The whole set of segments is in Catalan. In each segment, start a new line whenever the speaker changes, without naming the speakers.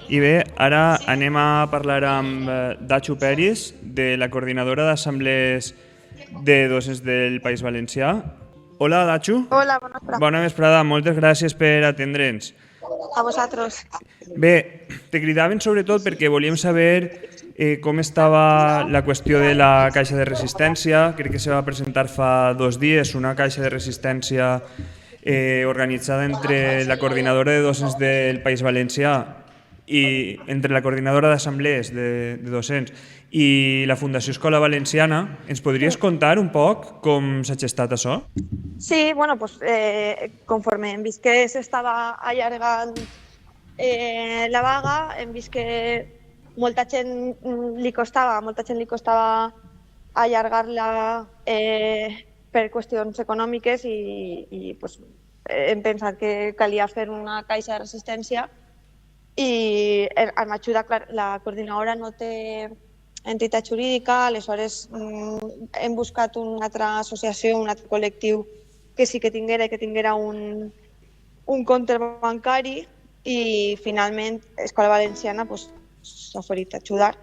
I bé, ara anem a parlar amb Dachu Peris, de la coordinadora d'assemblees de docents del País Valencià. Hola, Dachu.
Hola, bona vesprada.
Bona vesprada, moltes gràcies per atendre'ns.
A vosaltres.
Bé, te cridaven sobretot perquè volíem saber com estava la qüestió de la caixa de resistència. Crec que se va presentar fa 2 dies una caixa de resistència organitzada entre la coordinadora de docents del País Valencià i entre la coordinadora d'assemblees de docents i la Fundació Escola Valenciana. Ens podries contar un poc com s'ha gestat això?
Sí, bueno, pues, conforme hem vist que s'estava allargant la vaga, hem vist que molta gent li costava allargar-la per qüestions econòmiques i pues, hem pensat que calia fer una caixa de resistència i amb ajuda, clar, la coordinadora no té entitat jurídica, aleshores hem buscat una altra associació, un altre col·lectiu que sí que tinguera un compte bancari i finalment Escola Valenciana s'ha oferit a ajudar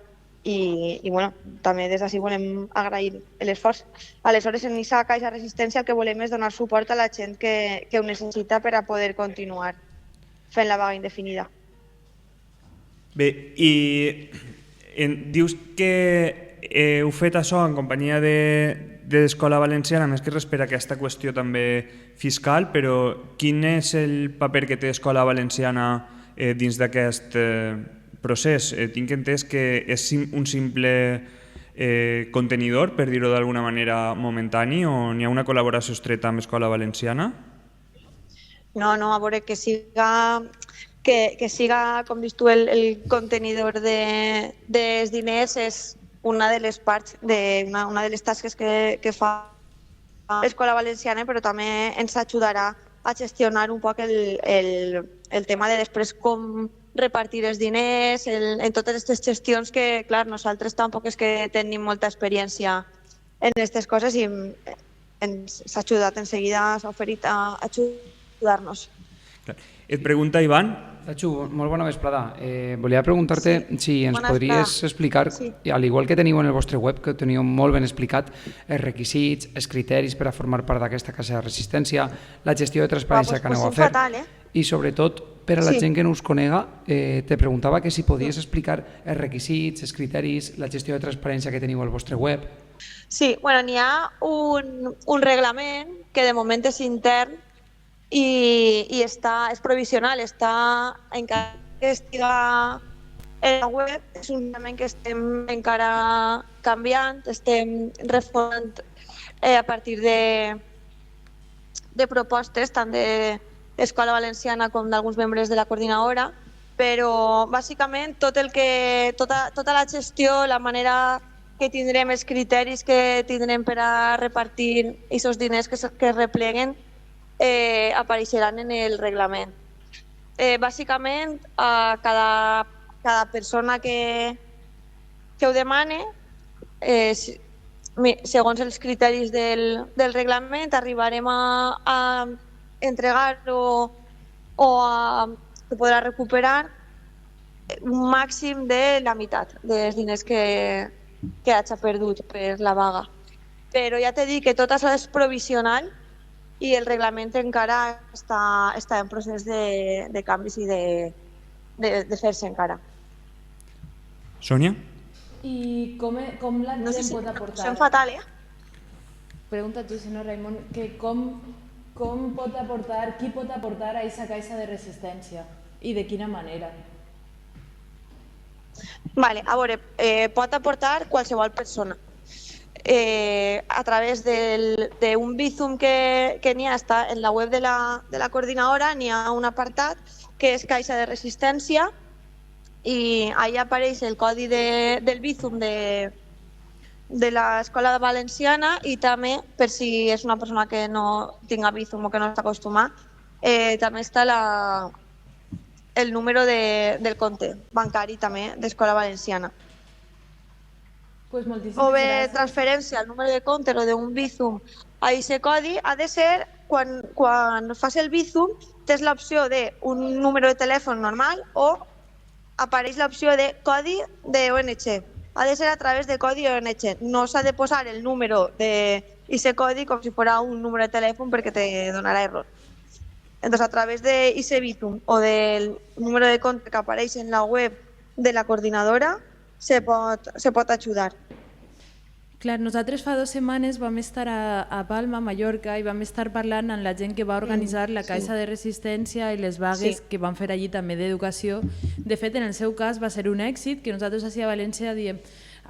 i bueno, també des d'ací volem agrair l'esforç. Aleshores, en aquesta caixa de resistència el que volem és donar suport a la gent que ho necessita per a poder continuar fent la vaga indefinida.
Bé, i dius que heu fet això en companyia de l'Escola Valenciana, més que res per aquesta qüestió també fiscal, però quin és el paper que té l'Escola Valenciana dins d'aquest procés? Tinc entès que és un simple contenidor, per dir-ho d'alguna manera, momentani, o n'hi ha una col·laboració estreta amb l'Escola Valenciana?
No, a veure, que siga, com dius tu, el contenidor dels diners és una de les parts, una de les tasques que fa l'Escola Valenciana, però també ens ajudarà a gestionar un poc el tema de després com repartir els diners, en totes aquestes gestions que, clar, nosaltres tampoc és que tenim molta experiència en aquestes coses i ens ha ajudat enseguida, s'ha oferit a ajudar-nos.
Et pregunta Ivan.
Dachu, molt bona vesprada. Volia preguntar-te si ens podries explicar, al igual que teniu en el vostre web, que ho teniu molt ben explicat, els requisits, els criteris per a formar part d'aquesta caixa de resistència, la gestió de transparència que aneu a fer, i sobretot, per a la gent que no us conega, te preguntava que si podies explicar els requisits, els criteris, la gestió de transparència que teniu al vostre web.
Sí, bueno, n'hi ha un reglament que de moment és intern i és provisional, està encara que estiga en la web, és un reglament que estem encara canviant, estem reformant a partir de propostes tant de l'Escola Valenciana com d'alguns membres de la coordinadora, però bàsicament tota la gestió, la manera que tindrem, els criteris que tindrem per a repartir aquests diners que es repleguen apareixeran en el reglament. Bàsicament, cada persona que ho demane, segons els criteris del reglament, arribarem a entregar-ho o se podrà recuperar un màxim de la meitat dels diners que hagi perdut per la vaga. Però ja t'he dit que tot això és provisional i el reglament encara està en procés de canvis i de fer-se encara.
Sònia?
I com la gent pot aportar?
Sent fatal,
Pregunta tu, senyor Raimon, que com pot aportar, qui pot aportar a aquesta caixa de resistència i de quina manera?
Vale, a veure, pot aportar qualsevol persona. A través d'un Bizum que n'hi ha, està en la web de la coordinadora, n'hi ha un apartat que és Caixa de Resistència i allà apareix el codi del Bizum de l'Escola Valenciana i també, per si és una persona que no tinga Bizum o que no està acostumat, també està el número del compte bancari també d'Escola Valenciana.
Pues moltíssimes
o bé
gràcies.
transferència al número de compte o d'un Bizum a aquest codi ha de ser quan fas el Bizum tens l'opció d'un número de telèfon normal o apareix l'opció de codi de ONG. Ha de ser a través de codi ONG. No s'ha de posar el número d'aquest codi com si fos un número de telèfon perquè te donarà error. Entonces, a través de ese Bitum o del número de compte que apareix en la web de la coordinadora, se pot ajudar.
Clar, nosaltres fa 2 setmanes vam estar a Palma, a Mallorca, i vam estar parlant amb la gent que va organitzar la Caixa de Resistència i les vagues que van fer allí també d'educació. De fet, en el seu cas va ser un èxit que nosaltres a València diem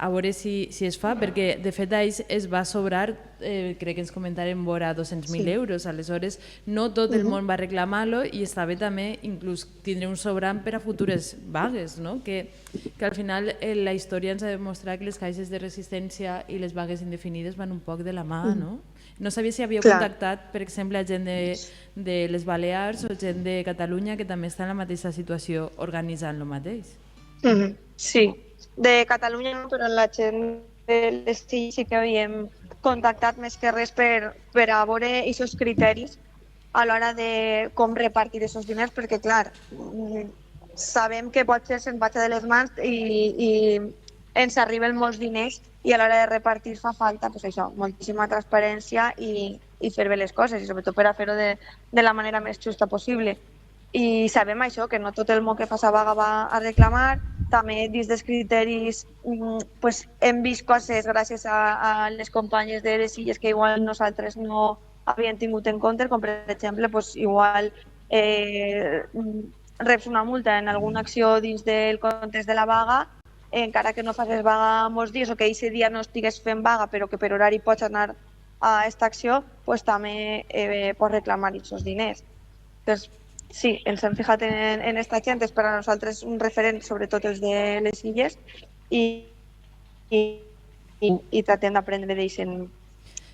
a veure si es fa, perquè de fet ells es va sobrar, crec que ens comentaren vora 200.000 euros, aleshores no tot el món va reclamar-lo i està bé també inclús tindre un sobrant per a futures vagues, no? que al final la història ens ha demostrat que les caixes de resistència i les vagues indefinides van un poc de la mà, no? No sabia si havíeu contactat, per exemple, gent de les Balears o gent de Catalunya que també està en la mateixa situació organitzant el mateix.
Sí, de Catalunya no, però la gent de les Illes sí que havíem contactat més que res per a veure aquests criteris a l'hora de com repartir aquests diners, perquè clar, sabem que potser se'n vaig de les mans i ens arriben molts diners i a l'hora de repartir fa falta pues això, moltíssima transparència i fer bé les coses, i sobretot per a fer-ho de la manera més justa possible. I sabem això, que no tot el món que fa vaga va a reclamar, també dins dels criteris pues, hem vist coses gràcies a les companyes de les Illes que igual nosaltres no havíem tingut en compte, com per exemple pues, igual reps una multa en alguna acció dins del context de la vaga, encara que no facis vaga molts dies o que aquest dia no estigués fent vaga però que per horari pots anar a aquesta acció, pues, també pots reclamar aquests diners. Doncs, sí, ens hem fixat en aquesta gent, és per a nosaltres un referent, sobretot els de les Illes, i tratem d'aprendre d'ells,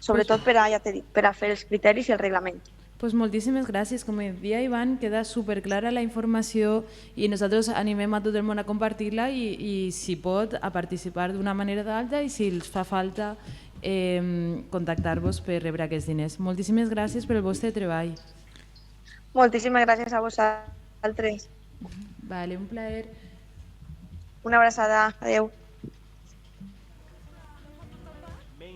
sobretot per a, ja t'he dit, per a fer els criteris i el reglament.
Pues moltíssimes gràcies. Com deia Ivan, queda superclara la informació i nosaltres animem a tot el món a compartir-la i si pot, a participar d'una manera o d'altra i si els fa falta contactar-vos per rebre aquests diners. Moltíssimes gràcies pel vostre treball.
Moltíssimes gràcies a vosaltres.
Vale, un plaer.
Una abraçada. Adéu.